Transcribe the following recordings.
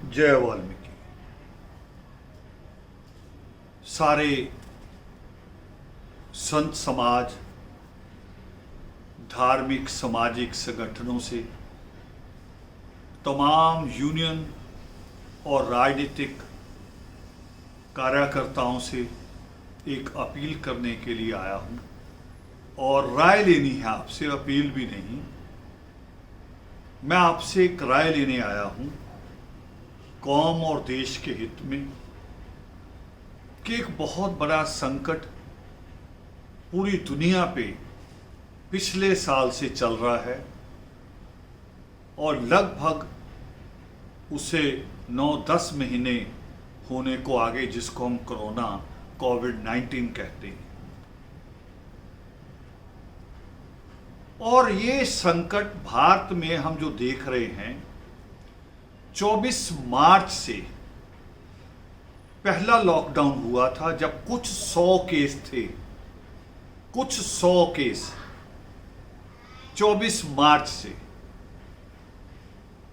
जय वाल्मीकि। सारे संत समाज, धार्मिक सामाजिक संगठनों से, तमाम यूनियन और राजनीतिक कार्यकर्ताओं से एक अपील करने के लिए आया हूं और राय लेनी है आपसे। अपील भी नहीं, मैं आपसे एक राय लेने आया हूं कौम और देश के हित में कि एक बहुत बड़ा संकट पूरी दुनिया पे पिछले साल से चल रहा है और लगभग उसे 9-10 महीने होने को आगे, जिसको हम कोरोना कोविड-19 कहते हैं। और ये संकट भारत में हम जो देख रहे हैं, 24 मार्च से पहला लॉकडाउन हुआ था जब कुछ 100 केस थे, कुछ 100 केस 24 मार्च से।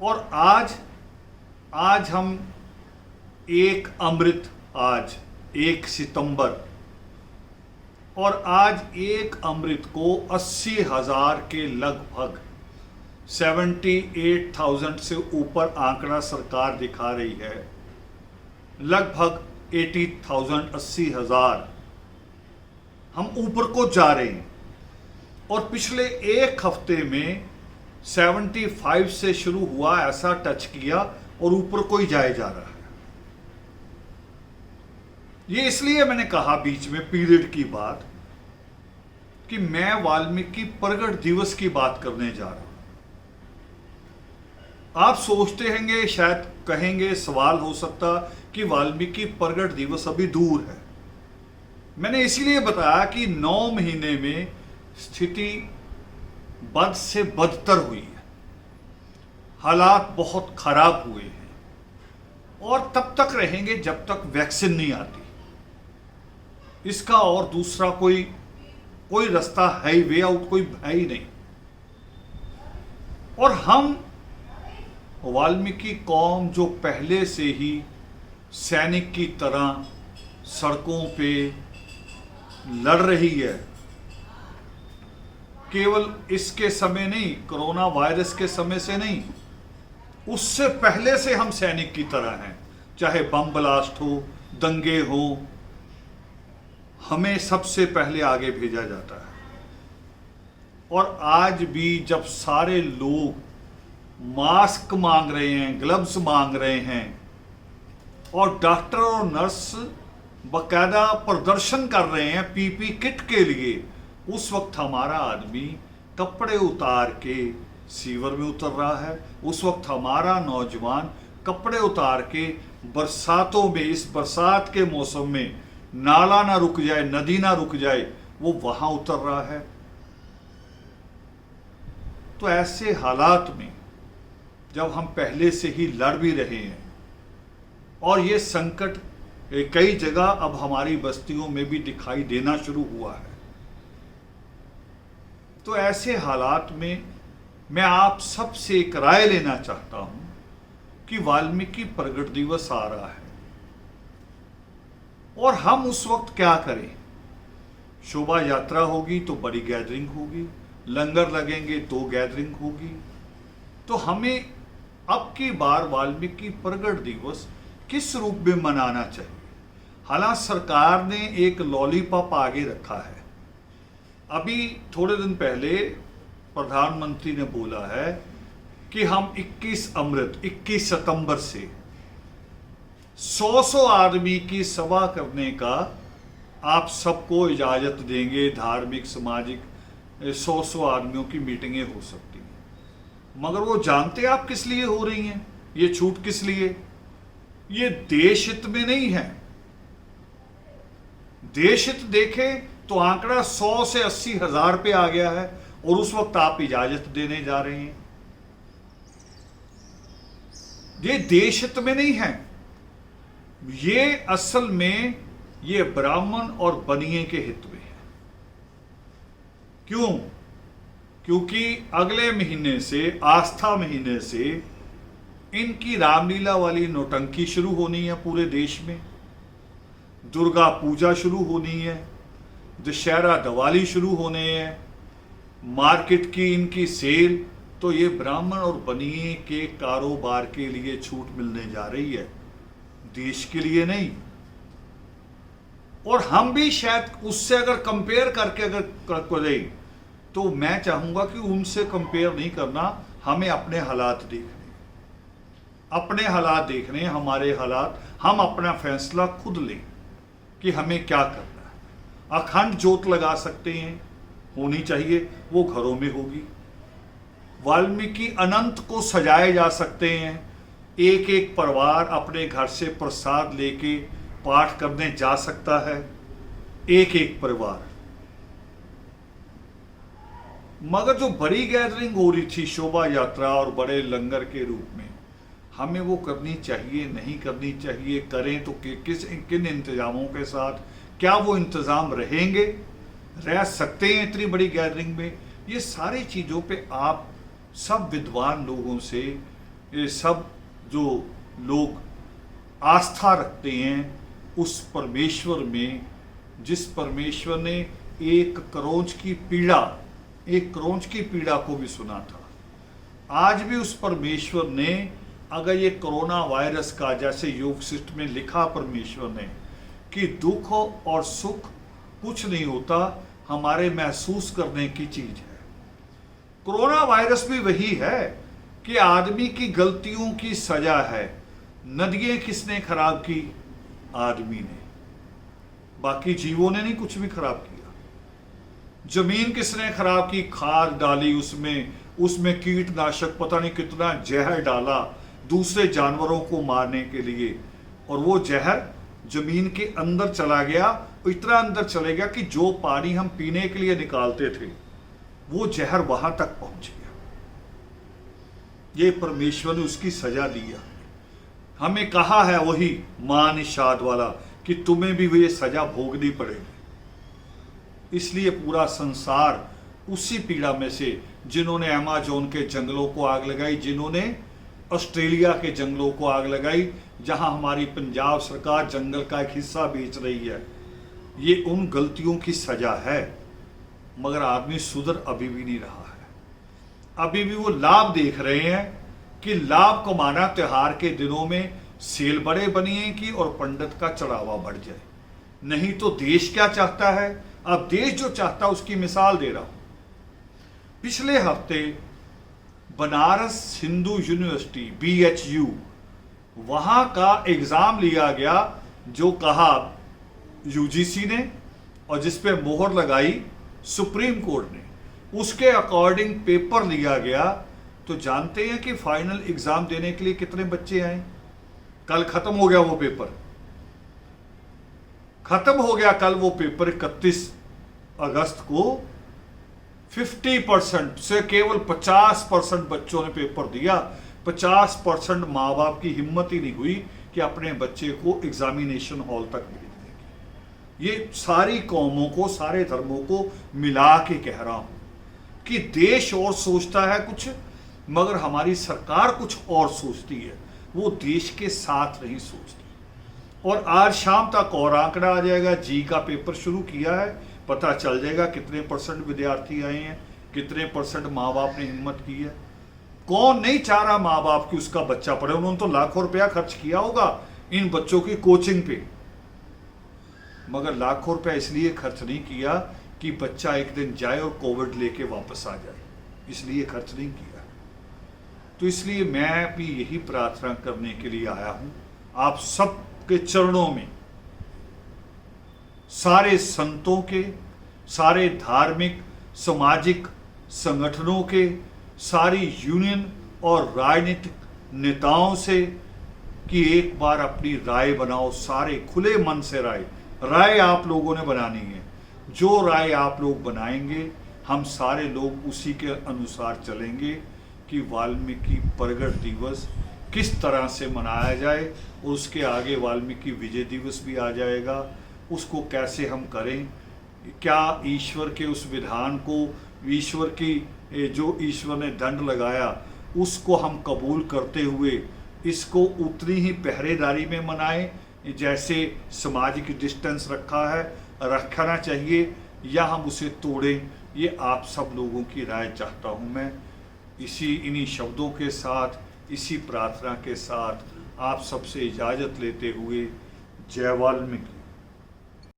और आज हम आज 1 सितंबर, और आज 1 अमृत को 80,000 के लगभग 78,000 से ऊपर आंकड़ा सरकार दिखा रही है। लगभग 80,000 80,000 हम ऊपर को जा रहे हैं। और पिछले एक हफ्ते में 75 से शुरू हुआ, ऐसा टच किया और ऊपर को ही जाए जा रहा है। ये इसलिए मैंने कहा बीच में पीरियड की बात कि मैं वाल्मीकि प्रगट दिवस की बात करने जा रहा हूं। आप सोचते होंगे, शायद कहेंगे, सवाल हो सकता कि वाल्मीकि प्रगट दिवस अभी दूर है। मैंने इसीलिए बताया कि 9 महीने में स्थिति बद से बदतर हुई है, हालात बहुत खराब हुए हैं और तब तक रहेंगे जब तक वैक्सीन नहीं आती। इसका और दूसरा कोई रास्ता है, वे आउट कोई है ही नहीं। और हम वाल्मीकि कौम जो पहले से ही सैनिक की तरह सड़कों पे लड़ रही है, केवल इसके समय नहीं, कोरोना वायरस के समय से नहीं, उससे पहले से हम सैनिक की तरह हैं। चाहे बम ब्लास्ट हो, दंगे हो, हमें सबसे पहले आगे भेजा जाता है। और आज भी जब सारे लोग मास्क मांग रहे हैं, ग्लव्स मांग रहे हैं और डॉक्टर और नर्स बकायदा प्रदर्शन कर रहे हैं पीपी किट के लिए, उस वक्त हमारा आदमी कपड़े उतार के सीवर में उतर रहा है। उस वक्त हमारा नौजवान कपड़े उतार के बरसातों में, इस बरसात के मौसम में, नाला ना रुक जाए, नदी ना रुक जाए, वो वहां उतर रहा है। तो ऐसे हालात में जब हम पहले से ही लड़ भी रहे हैं और ये संकट कई जगह अब हमारी बस्तियों में भी दिखाई देना शुरू हुआ है, तो ऐसे हालात में मैं आप सबसे एक राय लेना चाहता हूं कि वाल्मीकि प्रगट दिवस आ रहा है और हम उस वक्त क्या करें। शोभा यात्रा होगी तो बड़ी गैदरिंग होगी, लंगर लगेंगे तो गैदरिंग होगी। तो हमें अब की बार वाल्मीकि प्रगट दिवस किस रूप में मनाना चाहिए। हालांकि सरकार ने एक लॉलीपॉप आगे रखा है। अभी थोड़े दिन पहले प्रधानमंत्री ने बोला है कि हम 21 सितंबर से 100 आदमी की सभा करने का आप सबको इजाजत देंगे। धार्मिक सामाजिक 100 आदमियों की मीटिंगें हो सकती हैं। मगर वो जानते आप किस लिए हो रही हैं, ये छूट किस लिए? ये देश हित में नहीं है। देश हित देखें तो आंकड़ा 100 से 80,000 पे आ गया है और उस वक्त आप इजाजत देने जा रहे हैं। ये देश हित में नहीं है, ये असल में ये ब्राह्मण और बनिए के हित में है। क्यों? क्योंकि अगले महीने से, आस्था महीने से इनकी रामलीला वाली नौटंकी शुरू होनी है पूरे देश में, दुर्गा पूजा शुरू होनी है, दशहरा दिवाली शुरू होने हैं, मार्केट की इनकी सेल, तो ये ब्राह्मण और बनिए के कारोबार के लिए छूट मिलने जा रही है, देश के लिए नहीं। और हम भी शायद उससे अगर कंपेयर करके अगर करें तो मैं चाहूंगा कि उनसे कंपेयर नहीं करना, हमें अपने हालात देखने, अपने हालात देखने, हमारे हालात, हम अपना फैसला खुद लें कि हमें क्या करना है। अखंड ज्योत लगा सकते हैं, होनी चाहिए, वो घरों में होगी। वाल्मीकि अनंत को सजाए जा सकते हैं, एक एक परिवार अपने घर से प्रसाद लेके पाठ करने जा सकता है, एक एक परिवार। मगर जो बड़ी गैदरिंग हो रही थी शोभा यात्रा और बड़े लंगर के रूप में, हमें वो करनी चाहिए, नहीं करनी चाहिए, करें तो किन इंतजामों के साथ, क्या वो इंतजाम रहेंगे, रह सकते हैं इतनी बड़ी गैदरिंग में? ये सारी चीज़ों पे आप सब विद्वान लोगों से, ये सब जो लोग आस्था रखते हैं उस परमेश्वर में, जिस परमेश्वर ने एक क्रोंच की पीड़ा को भी सुना था, आज भी उस परमेश्वर ने, अगर ये कोरोना वायरस का, जैसे योग शिष्ट में लिखा परमेश्वर ने कि दुख और सुख कुछ नहीं होता, हमारे महसूस करने की चीज है। कोरोना वायरस भी वही है कि आदमी की गलतियों की सजा है। नदियां किसने खराब की? आदमी ने, बाकी जीवों ने नहीं कुछ भी खराब किया। जमीन किसने खराब की? खाद डाली उसमें कीटनाशक, पता नहीं कितना जहर डाला दूसरे जानवरों को मारने के लिए, और वो जहर जमीन के अंदर चला गया, इतना अंदर चले गया कि जो पानी हम पीने के लिए निकालते थे वो जहर वहां तक पहुंच गया। ये परमेश्वर ने उसकी सजा दिया। हमें कहा है वही मां निषाद वाला कि तुम्हें भी ये सजा भोगनी पड़ेगी। इसलिए पूरा संसार उसी पीड़ा में से, जिन्होंने अमेज़न के जंगलों को आग लगाई, जिन्होंने ऑस्ट्रेलिया के जंगलों को आग लगाई, जहां हमारी पंजाब सरकार जंगल का एक हिस्सा बेच रही है, ये उन गलतियों की सजा है। मगर आदमी सुधर अभी भी नहीं रहा है। अभी भी वो लाभ देख रहे हैं कि लाभ कमाना त्योहार के दिनों में सेल बड़े बनिए की और पंडित का चढ़ावा बढ़ जाए। नहीं तो देश क्या चाहता है? अब देश जो चाहता है उसकी मिसाल दे रहा हूं। पिछले हफ्ते बनारस हिंदू यूनिवर्सिटी BHU, वहां का एग्जाम लिया गया, जो कहा UGC ने और जिस पे मोहर लगाई सुप्रीम कोर्ट ने, उसके अकॉर्डिंग पेपर लिया गया। तो जानते हैं कि फाइनल एग्जाम देने के लिए कितने बच्चे आए? कल खत्म हो गया वो पेपर, खत्म हो गया कल वो पेपर। 31 अगस्त को 50% से केवल 50% बच्चों ने पेपर दिया। 50% माँ बाप की हिम्मत ही नहीं हुई कि अपने बच्चे को एग्जामिनेशन हॉल तक भेज देंगे। ये सारी कौमों को, सारे धर्मों को मिला के कह रहा हूं कि देश और सोचता है कुछ, मगर हमारी सरकार कुछ और सोचती है, वो देश के साथ नहीं सोचती। और आज शाम तक और आंकड़ा आ जाएगा। जी का पेपर शुरू किया है, पता चल जाएगा कितने % विद्यार्थी आए हैं, कितने % माँ बाप ने हिम्मत की है। कौन नहीं चाह रहा माँ बाप की उसका बच्चा पढ़े? उन्होंने तो लाखों रुपया खर्च किया होगा इन बच्चों की कोचिंग पे, मगर लाखों रुपया इसलिए खर्च नहीं किया कि बच्चा एक दिन जाए और कोविड लेके वापस आ जाए, इसलिए खर्च नहीं किया। तो इसलिए मैं भी यही प्रार्थना करने के लिए आया हूं आप सब के चरणों में, सारे संतों के, सारे धार्मिक सामाजिक संगठनों के, सारी यूनियन और राजनीतिक नेताओं से कि एक बार अपनी राय बनाओ। सारे खुले मन से राय आप लोगों ने बनानी है। जो राय आप लोग बनाएंगे हम सारे लोग उसी के अनुसार चलेंगे कि वाल्मीकि प्रगट दिवस किस तरह से मनाया जाए, और उसके आगे वाल्मीकि विजय दिवस भी आ जाएगा। उसको कैसे हम करें, क्या ईश्वर के उस विधान को, ईश्वर की जो ईश्वर ने दंड लगाया उसको हम कबूल करते हुए इसको उतनी ही पहरेदारी में मनाएं जैसे सामाजिक डिस्टेंस रखना चाहिए, या हम उसे तोड़ें, ये आप सब लोगों की राय चाहता हूँ मैं। इन्हीं शब्दों के साथ, इसी प्रार्थना के साथ आप सबसे इजाज़त लेते हुए, जय वाल्मीकि।